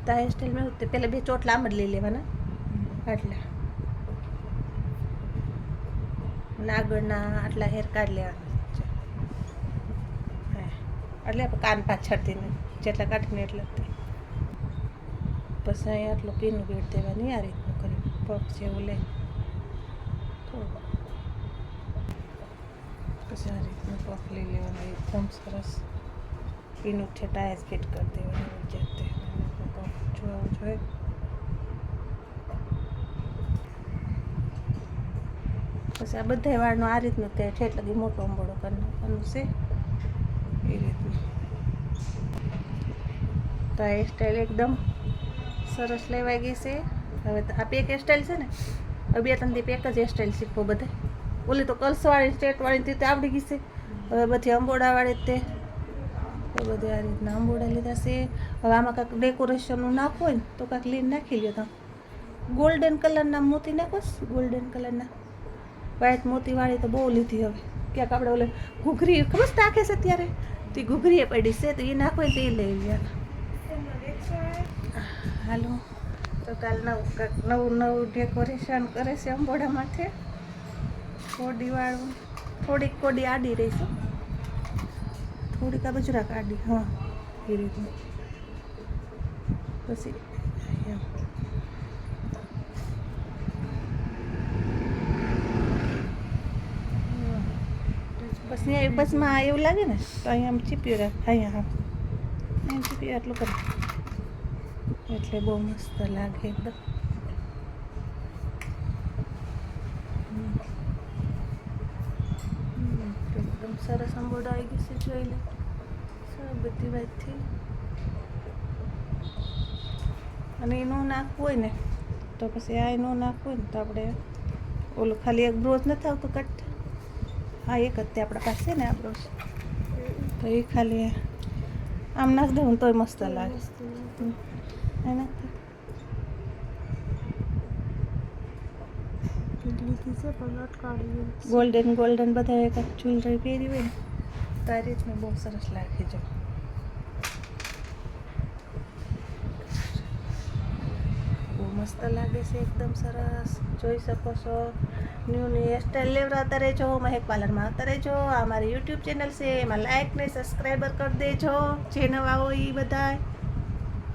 તો આ હેરસ્ટાઈલમાં એવું તે પહેલાં 2 ચોટલા આમ જ લઈ લેવાના આટલા અને આગળના આટલા હેર કાઢી લેવાના હા એટલે આપણે કાન પાછળથી જેટલા કાઢીને એટલા જ પછી અહીંયા આટલો પીનું બેડ દેવાની આ રીતનું કરી પગ જેવું લઈ પછી આ રીતનું પગ લઈ લેવાનું એકદમ સરસ પીનું છે ટાયર ફિટ કરી દેવાનું જાતે પગ જોવું જોઈએ પછી આ બધા વાળનું આ રીતનું તે ઠેઠ લગી મોટો અંબોડો કરી નાખવાનું છે એ રીતનું તો આ હેરસ્ટાઈલ એકદમ સરસ લેવાઈ ગઈ છે હવે આ પેક હેરસ્ટાઈલ છે ને હવે 2-3 દી પેક જ હેરસ્ટાઈલ શીખવો બધે ઓલી તો કલ્સવાળી સ્ટ્રેટવાળી રીતે આવડી ગઈ છે હવે બધી અંબોડાવાળી તે એ બધી આ રીતના અંબોડા લીધા છે હવે આમાં કાંઈક ડેકોરેશનનું નાખવું હોય ને તો કાંઈક લીન નાખી લ્યો તમે ગોલ્ડન કલરના મોતી નાખો ગોલ્ડન કલરના વ્હાઈટ મોતીવાળી તો બહુ લીધી હવે ક્યાંક આપણે ઓલે ઘૂઘરી ખબર નાખે છે ત્યારે તે ઘૂઘરીએ પડી છે તો એ નાખો તે લઈ ગયા હાલો તો કાલ નવું ડેકોરેશન કરે છે અંબોડા માથે કોડીવાળું થોડીક કોડી આડી રહીશું થોડીક આ બજરાક આડી હા એ રીતનું પછી પછી બસમાં એવું લાગે ને તો અહીંયા આમ ચીપ્યું રાખ અહીંયા હા અહીંયા ચીપ્યું આટલું કરે એટલે બહુ મસ્ત લાગે એકદમ એકદમ સરસ અંબોડા આવી ગઈ છે જોઈ લે સરસ બધી વાતથી અને એનું નાખવું હોય ને તો પછી આ એનું નાખવું હોય ને તો આપણે ઓલું ખાલી એક બ્રોઝ નથી આવતું કટ હા એક જ તે આપણા પાસે ને આ બ્રોઝ તો એ ખાલી આમ નાખી દઉં તોય મસ્ત લાગે ગોલ્ડન બધા એક જ્વેલરી પહેરી હોય ને તો આ રીતનું બહુ સરસ લાગે છે બહુ મસ્ત લાગે છે એકદમ સરસ જોઈ શકો છો ન્યૂ હેરસ્ટાઈલ લેવડાવતા રહેજો મહેક પાર્લરમાં આવતા રહેજો આ મારી યુટ્યુબ ચેનલ છે એમાં લાઈક ને સબસ્ક્રાઈબર કરી દેજો જે નવા હોય એ બધા